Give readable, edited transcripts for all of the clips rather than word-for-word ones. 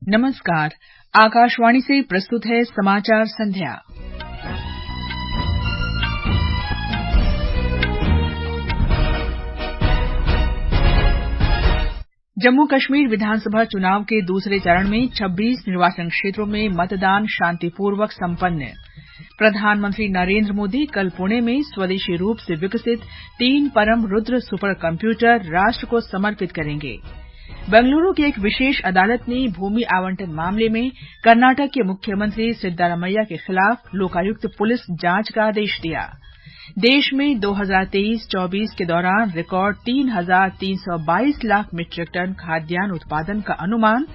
नमस्कार। आकाशवाणी से प्रस्तुत है समाचार संध्या। जम्मू कश्मीर विधानसभा चुनाव के दूसरे चरण में 26 निर्वाचन क्षेत्रों में मतदान शांतिपूर्वक संपन्न। प्रधानमंत्री नरेंद्र मोदी कल पुणे में स्वदेशी रूप से विकसित 3 परम रुद्र सुपर कंप्यूटर राष्ट्र को समर्पित करेंगे। बेंगलुरु की एक विशेष अदालत ने भूमि आवंटन मामले में कर्नाटक के मुख्यमंत्री सिद्धारमैया के खिलाफ लोकायुक्त पुलिस जांच का आदेश दिया। देश में 2023-24 के दौरान रिकॉर्ड 3,322 लाख मीट्रिक टन खाद्यान्न उत्पादन का अनुमान।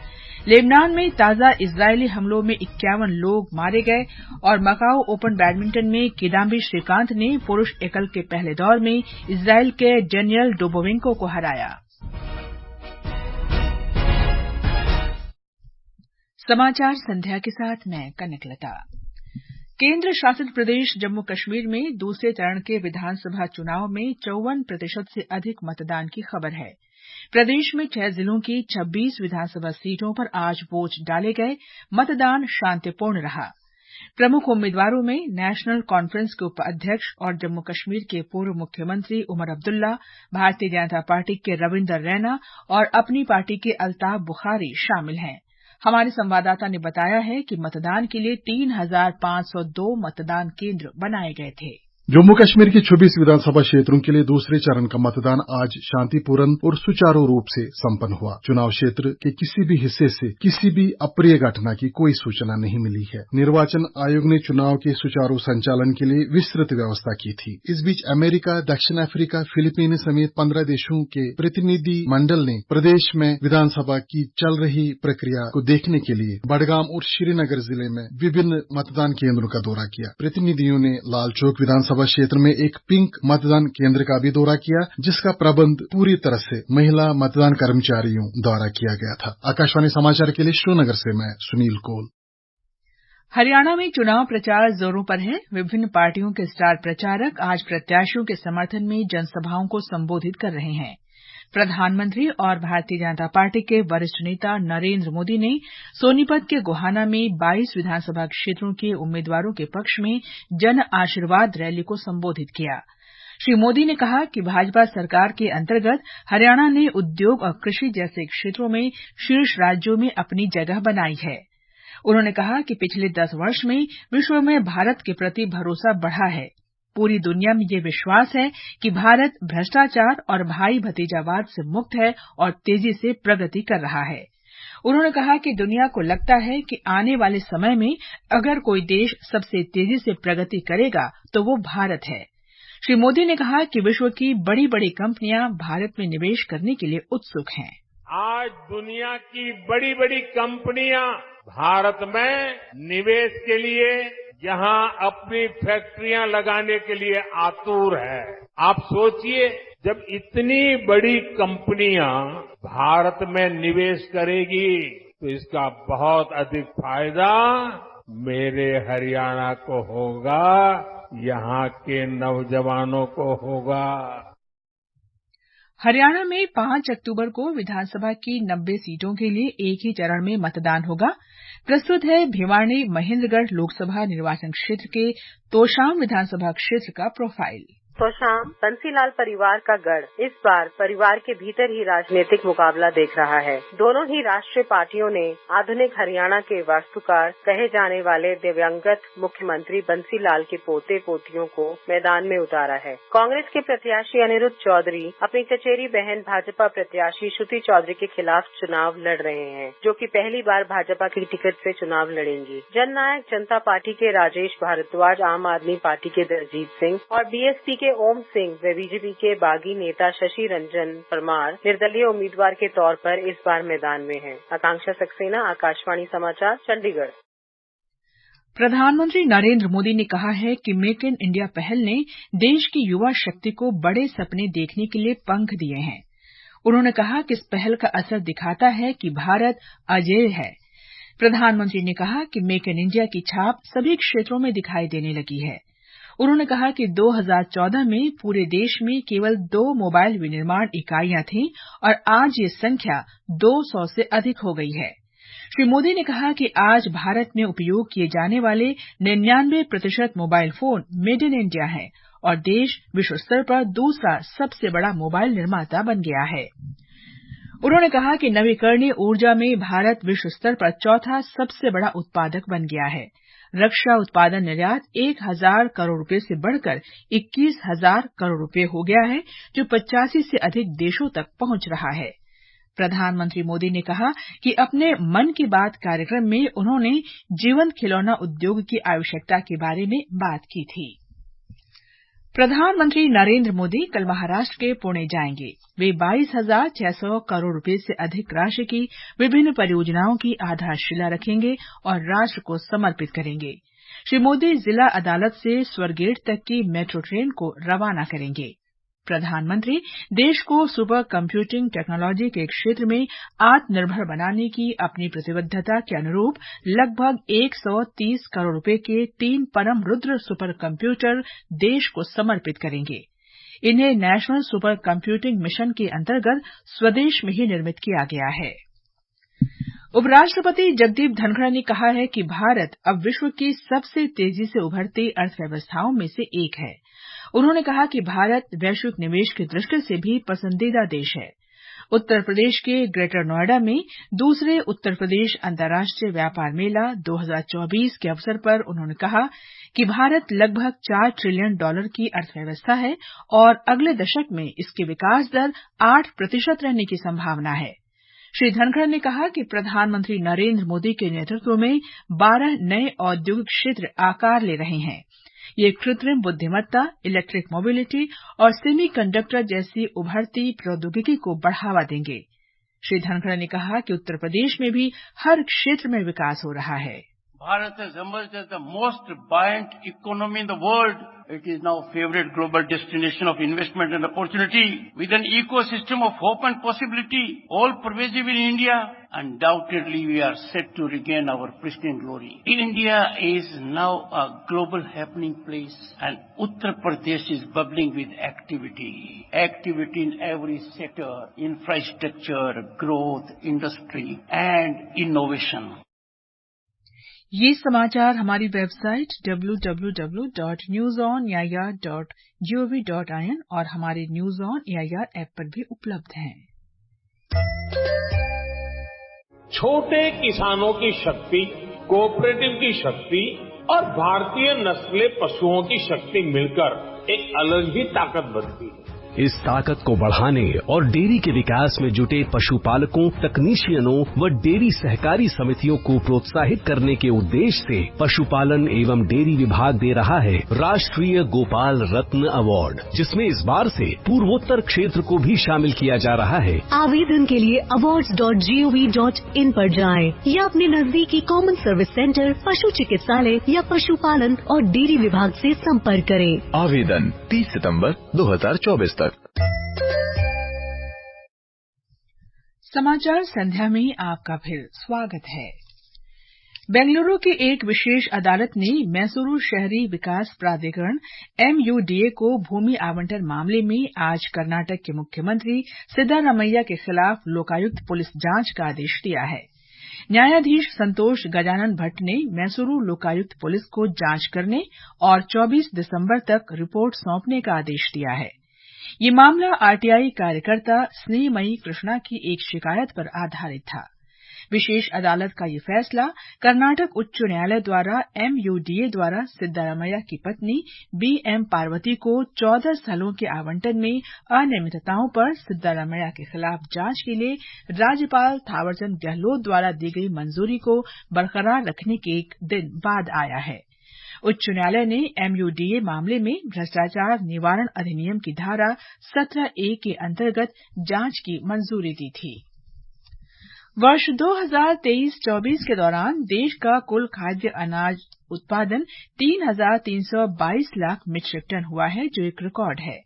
लेबनान में ताजा इजरायली हमलों में 51 लोग मारे गए और मकाओ ओपन बैडमिंटन में किदाम्बी श्रीकांत ने पुरुष एकल के पहले दौर में इजरायल के डेनियल डोबोवेंको को हराया। समाचार संध्या के साथ मैं कनकलता। केंद्र शासित प्रदेश जम्मू कश्मीर में दूसरे चरण के विधानसभा चुनाव में 54% से अधिक मतदान की खबर है। प्रदेश में 6 जिलों की 26 विधानसभा सीटों पर आज वोट डाले गए। मतदान शांतिपूर्ण रहा। प्रमुख उम्मीदवारों में नेशनल कॉन्फ्रेंस के उपाध्यक्ष और जम्मू कश्मीर के पूर्व मुख्यमंत्री उमर अब्दुल्ला, भारतीय जनता पार्टी के रविंदर रैना और अपनी पार्टी के अल्ताफ बुखारी शामिल हैं। हमारे संवाददाता ने बताया है कि मतदान के लिए 3,502 मतदान केंद्र बनाए गए थे। जम्मू कश्मीर की 26 विधानसभा क्षेत्रों के लिए दूसरे चरण का मतदान आज शांतिपूर्ण और सुचारू रूप से संपन्न हुआ। चुनाव क्षेत्र के किसी भी हिस्से से किसी भी अप्रिय घटना की कोई सूचना नहीं मिली है। निर्वाचन आयोग ने चुनाव के सुचारू संचालन के लिए विस्तृत व्यवस्था की थी। इस बीच अमेरिका, दक्षिण अफ्रीका, फिलीपीन समेत 15 देशों के प्रतिनिधि मंडल ने प्रदेश में विधानसभा की चल रही प्रक्रिया को देखने के लिए बडगाम और श्रीनगर जिले में विभिन्न मतदान केंद्रों का दौरा किया। प्रतिनिधियों ने लाल चौक विधानसभा क्षेत्र में एक पिंक मतदान केंद्र का भी दौरा किया, जिसका प्रबंध पूरी तरह से महिला मतदान कर्मचारियों द्वारा किया गया था। आकाशवाणी समाचार के लिए श्रीनगर से मैं सुनील कौल। हरियाणा में चुनाव प्रचार जोरों पर है। विभिन्न पार्टियों के स्टार प्रचारक आज प्रत्याशियों के समर्थन में जनसभाओं को संबोधित कर रहे हैं। प्रधानमंत्री और भारतीय जनता पार्टी के वरिष्ठ नेता नरेंद्र मोदी ने सोनीपत के गोहाना में 22 विधानसभा क्षेत्रों के उम्मीदवारों के पक्ष में जन आशीर्वाद रैली को संबोधित किया। श्री मोदी ने कहा कि भाजपा सरकार के अंतर्गत हरियाणा ने उद्योग और कृषि जैसे क्षेत्रों में शीर्ष राज्यों में अपनी जगह बनाई है। उन्होंने कहा कि पिछले 10 वर्ष में विश्व में भारत के प्रति भरोसा बढ़ा है। पूरी दुनिया में ये विश्वास है कि भारत भ्रष्टाचार और भाई भतीजावाद से मुक्त है और तेजी से प्रगति कर रहा है। उन्होंने कहा कि दुनिया को लगता है कि आने वाले समय में अगर कोई देश सबसे तेजी से प्रगति करेगा तो वो भारत है। श्री मोदी ने कहा कि विश्व की बड़ी बड़ी कंपनियां भारत में निवेश करने के लिए उत्सुक हैं। आज दुनिया की बड़ी बड़ी कंपनियां भारत में निवेश के लिए यहां अपनी फैक्ट्रियां लगाने के लिए आतुर है। आप सोचिए, जब इतनी बड़ी कंपनियां भारत में निवेश करेगी तो इसका बहुत अधिक फायदा मेरे हरियाणा को होगा, यहां के नौजवानों को होगा। हरियाणा में 5 अक्टूबर को विधानसभा की 90 सीटों के लिए एक ही चरण में मतदान होगा। प्रस्तुत है भिवानी महेंद्रगढ़ लोकसभा निर्वाचन क्षेत्र के तोशाम विधानसभा क्षेत्र का प्रोफाइल। तोशाम बंसीलाल परिवार का गढ़ इस बार परिवार के भीतर ही राजनीतिक मुकाबला देख रहा है। दोनों ही राष्ट्रीय पार्टियों ने आधुनिक हरियाणा के वास्तुकार कहे जाने वाले दिव्यांगत मुख्यमंत्री बंसीलाल के पोते पोतियों को मैदान में उतारा है। कांग्रेस के प्रत्याशी अनिरुद्ध चौधरी अपनी चचेरी बहन भाजपा प्रत्याशी श्रुति चौधरी के खिलाफ चुनाव लड़ रहे हैं, जो कि पहली बार भाजपा की टिकट से चुनाव लड़ेंगी। जननायक जनता पार्टी के राजेश भारद्वाज, आम आदमी पार्टी के दलजीत सिंह और बीएसपी के ओम सिंह व बीजेपी के बागी नेता शशि रंजन परमार निर्दलीय उम्मीदवार के तौर पर इस बार मैदान में हैं। आकांक्षा सक्सेना, आकाशवाणी समाचार, चंडीगढ़। प्रधानमंत्री नरेंद्र मोदी ने कहा है कि मेक इन इंडिया पहल ने देश की युवा शक्ति को बड़े सपने देखने के लिए पंख दिए हैं। उन्होंने कहा कि इस पहल का असर दिखाता है कि भारत अजेय है। प्रधानमंत्री ने कहा कि मेक इन इंडिया की छाप सभी क्षेत्रों में दिखाई देने लगी है। उन्होंने कहा कि 2014 में पूरे देश में केवल 2 मोबाइल विनिर्माण इकाइयां थीं और आज ये संख्या 200 से अधिक हो गई है। श्री मोदी ने कहा कि आज भारत में उपयोग किए जाने वाले 99% mobile phone made in India हैं और देश विश्व स्तर पर दूसरा सबसे बड़ा मोबाइल निर्माता बन गया है। उन्होंने कहा कि नवीकरणीय ऊर्जा में भारत विश्व स्तर पर चौथा सबसे बड़ा उत्पादक बन गया है। रक्षा उत्पादन निर्यात 1,000 करोड़ रुपए से बढ़कर 21,000 करोड़ रुपए हो गया है, जो 85 से अधिक देशों तक पहुंच रहा है। प्रधानमंत्री मोदी ने कहा कि अपने मन की बात कार्यक्रम में उन्होंने जीवंत खिलौना उद्योग की आवश्यकता के बारे में बात की थी। प्रधानमंत्री नरेंद्र मोदी कल महाराष्ट्र के पुणे जाएंगे। वे 22,600 करोड़ रुपए से अधिक राशि की विभिन्न परियोजनाओं की आधारशिला रखेंगे और राष्ट्र को समर्पित करेंगे। श्री मोदी जिला अदालत से स्वरगेट तक की मेट्रो ट्रेन को रवाना करेंगे। प्रधानमंत्री देश को सुपर कंप्यूटिंग टेक्नोलॉजी के क्षेत्र में आत्मनिर्भर बनाने की अपनी प्रतिबद्धता के अनुरूप लगभग 130 करोड़ रुपए के 3 परम रुद्र सुपर कंप्यूटर देश को समर्पित करेंगे। इन्हें नेशनल सुपर कंप्यूटिंग मिशन के अंतर्गत स्वदेश में ही निर्मित किया गया है। उपराष्ट्रपति जगदीप धनखड़ ने कहा है कि भारत अब विश्व की सबसे तेजी से उभरती अर्थव्यवस्थाओं में से एक है। उन्होंने कहा कि भारत वैश्विक निवेश की दृष्टि से भी पसंदीदा देश है। उत्तर प्रदेश के ग्रेटर नोएडा में दूसरे उत्तर प्रदेश अंतर्राष्ट्रीय व्यापार मेला 2024 के अवसर पर उन्होंने कहा कि भारत लगभग $4 ट्रिलियन की अर्थव्यवस्था है और अगले दशक में इसकी विकास दर 8% रहने की संभावना है। श्री धनखड़ ने कहा कि प्रधानमंत्री नरेंद्र मोदी के नेतृत्व में 12 नए औद्योगिक क्षेत्र आकार ले रहे हैं। ये कृत्रिम बुद्धिमत्ता, इलेक्ट्रिक मोबिलिटी और सेमीकंडक्टर जैसी उभरती प्रौद्योगिकी को बढ़ावा देंगे। श्री धनखड़ ने कहा कि उत्तर प्रदेश में भी हर क्षेत्र में विकास हो रहा है। Bharat has emerged as the most buoyant economy in the world. It is now a favorite global destination of investment and opportunity with an ecosystem of hope and possibility, all pervasive in India. Undoubtedly, we are set to regain our pristine glory. India is now a global happening place and Uttar Pradesh is bubbling with activity. Activity in every sector, infrastructure, growth, industry and innovation. ये समाचार हमारी website www.newsonair.gov.in और हमारे news on AIR app पर भी उपलब्ध हैं। छोटे किसानों की शक्ति, कोऑपरेटिव की शक्ति और भारतीय नस्ले पशुओं की शक्ति मिलकर एक अलग ही ताकत बनती है। इस ताकत को बढ़ाने और डेयरी के विकास में जुटे पशुपालकों, तकनीशियनों व डेयरी सहकारी समितियों को प्रोत्साहित करने के उद्देश्य से पशुपालन एवं डेयरी विभाग दे रहा है राष्ट्रीय गोपाल रत्न अवार्ड, जिसमें इस बार से पूर्वोत्तर क्षेत्र को भी शामिल किया जा रहा है। आवेदन के लिए awards.gov.in पर जाएं या अपने नजदीकी कॉमन सर्विस सेंटर, पशु चिकित्सालय या पशुपालन और डेयरी विभाग से संपर्क करें। आवेदन 30 सितंबर 2024 तक। समाचार संध्या में आपका फिर स्वागत है। बेंगलुरु की एक विशेष अदालत ने मैसूरू शहरी विकास प्राधिकरण MUDA को भूमि आवंटन मामले में आज कर्नाटक के मुख्यमंत्री सिद्धारमैया के खिलाफ लोकायुक्त पुलिस जांच का आदेश दिया है। न्यायाधीश संतोष गजानन भट्ट ने मैसूरू लोकायुक्त पुलिस को जांच करने और 24 दिसंबर तक रिपोर्ट सौंपने का आदेश दिया है। ये मामला आरटीआई कार्यकर्ता स्नेहमयी कृष्णा की एक शिकायत पर आधारित था। विशेष अदालत का ये फैसला कर्नाटक उच्च न्यायालय द्वारा MUDA द्वारा सिद्धारमैया की पत्नी BM पार्वती को 14 स्थलों के आवंटन में अनियमितताओं पर सिद्धारमैया के खिलाफ जांच के लिए राज्यपाल थावरचंद गहलोत द्वारा दी गई मंजूरी को बरकरार रखने के एक दिन बाद आया है। उच्च न्यायालय ने MUDA मामले में भ्रष्टाचार निवारण अधिनियम की धारा 17A के अंतर्गत जांच की मंजूरी दी थी। वर्ष 2023-24 के दौरान देश का कुल खाद्य अनाज उत्पादन 3,322 लाख मीट्रिक टन हुआ है, जो एक रिकॉर्ड है।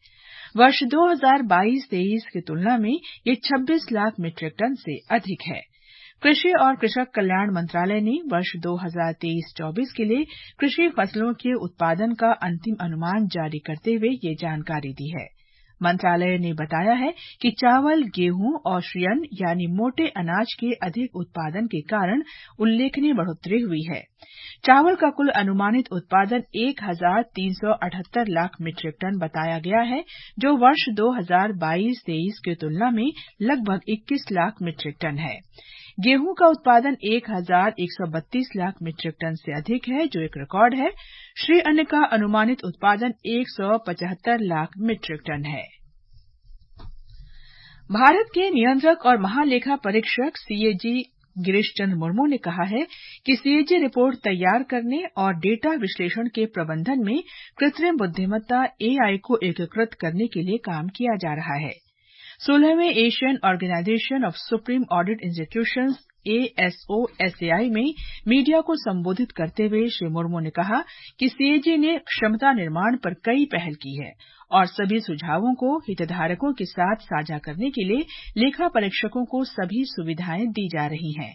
वर्ष 2022-23 की तुलना में ये 26 लाख मीट्रिक टन से अधिक है। कृषि और कृषक कल्याण मंत्रालय ने वर्ष 2023-24 के लिए कृषि फसलों के उत्पादन का अंतिम अनुमान जारी करते हुए ये जानकारी दी है। मंत्रालय ने बताया है कि चावल, गेहूं और श्रीअन्न यानी मोटे अनाज के अधिक उत्पादन के कारण उल्लेखनीय बढ़ोतरी हुई है। चावल का कुल अनुमानित उत्पादन 1,378 लाख मीट्रिक टन बताया गया है, जो वर्ष 2022-23 की तुलना में लगभग 21 लाख मीट्रिक टन है। गेहूं का उत्पादन 1,132 लाख मीट्रिक टन से अधिक है, जो एक रिकॉर्ड है। श्रीअन्न का अनुमानित उत्पादन 175 लाख मीट्रिक टन है। भारत के नियंत्रक और महालेखा परीक्षक सीएजी गिरीश चंद्र मुर्मू ने कहा है कि सीएजी रिपोर्ट तैयार करने और डेटा विश्लेषण के प्रबंधन में कृत्रिम बुद्धिमत्ता एआई को एकीकृत करने के लिए काम किया जा रहा है। 16वें Asian Organisation of Supreme Audit Institutions ASOSAI में मीडिया को संबोधित करते हुए श्री मुर्मू ने कहा कि सीएजी ने क्षमता निर्माण पर कई पहल की है और सभी सुझावों को हितधारकों के साथ साझा करने के लिए लेखा परीक्षकों को सभी सुविधाएं दी जा रही हैं।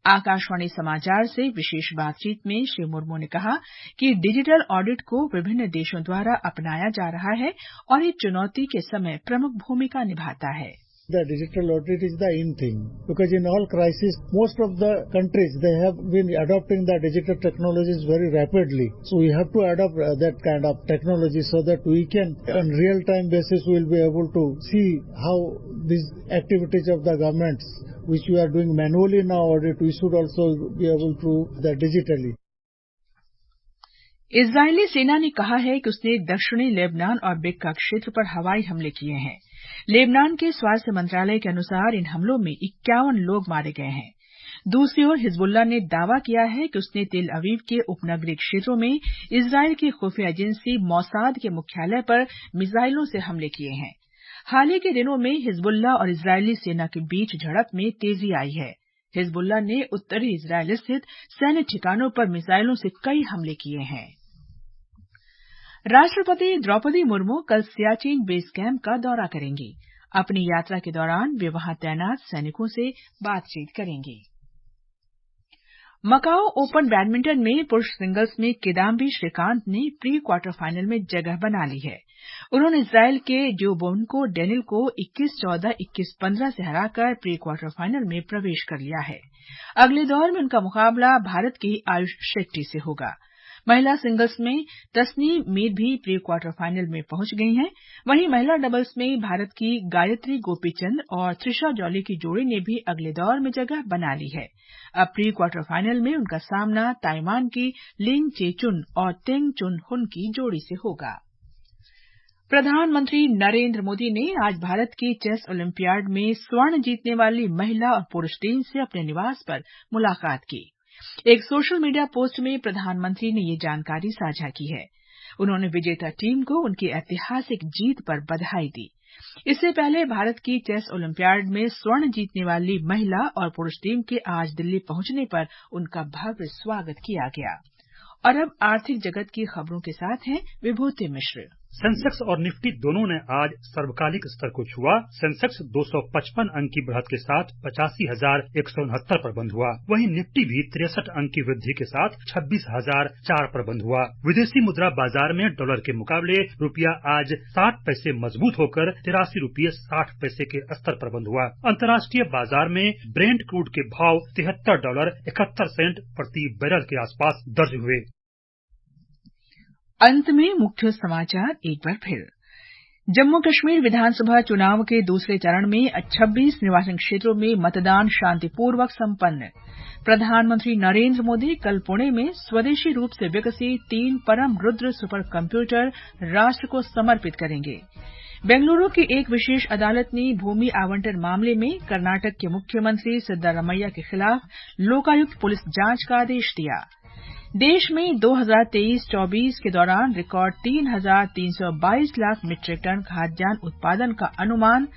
आकाशवाणी समाचार से विशेष बातचीत में श्री मुर्मू ने कहा कि डिजिटल ऑडिट को विभिन्न देशों द्वारा अपनाया जा रहा है और ये चुनौती के समय प्रमुख भूमिका निभाता है। The digital audit is the in thing because in all crises, most of the countries they have been adopting the digital technologies very rapidly. So we have to adopt that kind of technology so that we can, on real-time basis, we will be able to see how these activities of the governments, which we are doing manually now audit, we should also be able to do that digitally. Israeli सेना ने कहा है कि उसने दक्षिणी Lebanon और बेका क्षेत्र पर हवाई हमले किए हैं। लेबनान के स्वास्थ्य मंत्रालय के अनुसार इन हमलों में 51 लोग मारे गए हैं। दूसरी ओर हिजबुल्लाह ने दावा किया है कि उसने तेल अवीव के उपनगरीय क्षेत्रों में इजरायल की खुफिया एजेंसी मोसाद के मुख्यालय पर मिसाइलों से हमले किए हैं। हाल ही के दिनों में हिजबुल्लाह और इजरायली सेना के बीच झड़प में तेजी आई है। हिजबुल्लाह ने उत्तरी इजरायल स्थित सैन्य ठिकानों पर मिसाइलों से कई हमले किए हैं। राष्ट्रपति द्रौपदी मुर्मू कल सियाचिन बेस कैंप का दौरा करेंगी। अपनी यात्रा के दौरान वे वहां तैनात सैनिकों से बातचीत करेंगी। मकाओ ओपन बैडमिंटन में पुरुष सिंगल्स में किदाम्बी श्रीकांत ने प्री क्वार्टर फाइनल में जगह बना ली है। उन्होंने इजरायल के ड्यूबोन्को डेनिल को 21-14, 21-15 से हराकर प्री क्वार्टर फाइनल में प्रवेश कर लिया है। अगले दौर में उनका मुकाबला भारत की आयुष शेट्टी से होगा। महिला सिंगल्स में तस्नीम मीर भी प्री क्वार्टर फाइनल में पहुंच गई हैं। वहीं महिला डबल्स में भारत की गायत्री गोपीचंद और त्रिशा जॉली की जोड़ी ने भी अगले दौर में जगह बना ली है। अब प्री क्वार्टर फाइनल में उनका सामना ताइवान की लिंग चेचुन और तेंग चुन हुन की जोड़ी से होगा। प्रधानमंत्री नरेंद्र मोदी ने आज भारत की चेस ओलंपियाड में स्वर्ण जीतने वाली महिला और पुरुष टीम से अपने निवास पर मुलाकात की। एक सोशल मीडिया पोस्ट में प्रधानमंत्री ने ये जानकारी साझा की है। उन्होंने विजेता टीम को उनकी ऐतिहासिक जीत पर बधाई दी। इससे पहले भारत की चेस ओलंपियाड में स्वर्ण जीतने वाली महिला और पुरुष टीम के आज दिल्ली पहुंचने पर उनका भव्य स्वागत किया गया। और अब आर्थिक जगत की खबरों के साथ हैं विभूति मिश्र। सेंसेक्स और निफ्टी दोनों ने आज सर्वकालिक स्तर को छुआ। सेंसेक्स 255 अंक की बढ़त के साथ 85,169 पर बंद हुआ। वहीं निफ्टी भी 63 अंक की वृद्धि के साथ 26,004 पर बंद हुआ। विदेशी मुद्रा बाजार में डॉलर के मुकाबले रुपया आज 60 पैसे मजबूत होकर 83 रुपये 60 पैसे के स्तर पर बंद हुआ। अंतर्राष्ट्रीय बाजार में ब्रेंट क्रूड के भाव $73.71 प्रति बैरल के आसपास दर्ज हुए। अंत में मुख्य समाचार एक बार फिर। जम्मू कश्मीर विधानसभा चुनाव के दूसरे चरण में 26 निर्वाचन क्षेत्रों में मतदान शांतिपूर्वक संपन्न। प्रधानमंत्री नरेंद्र मोदी कल पुणे में स्वदेशी रूप से विकसित 3 परम रुद्र सुपर कंप्यूटर राष्ट्र को समर्पित करेंगे। बेंगलुरु की एक विशेष अदालत ने भूमि आवंटन मामले में कर्नाटक के मुख्यमंत्री सिद्धारमैया के खिलाफ लोकायुक्त पुलिस जांच का आदेश दिया। देश में 2023-24 के दौरान रिकॉर्ड 3,322 लाख मीट्रिक टन खाद्यान्न उत्पादन का अनुमान।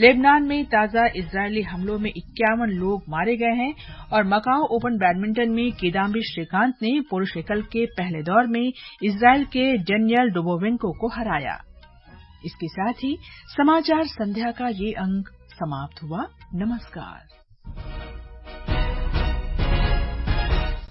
लेबनान में ताजा इजरायली हमलों में 51 लोग मारे गए हैं और मकाओ ओपन बैडमिंटन में किदाम्बी श्रीकांत ने पुरुष एकल के पहले दौर में इजरायल के डेनियल डुबोवेंको को हराया। इसके साथ ही समाचार संध्या का ये अंक समाप्त हुआ। नमस्कार।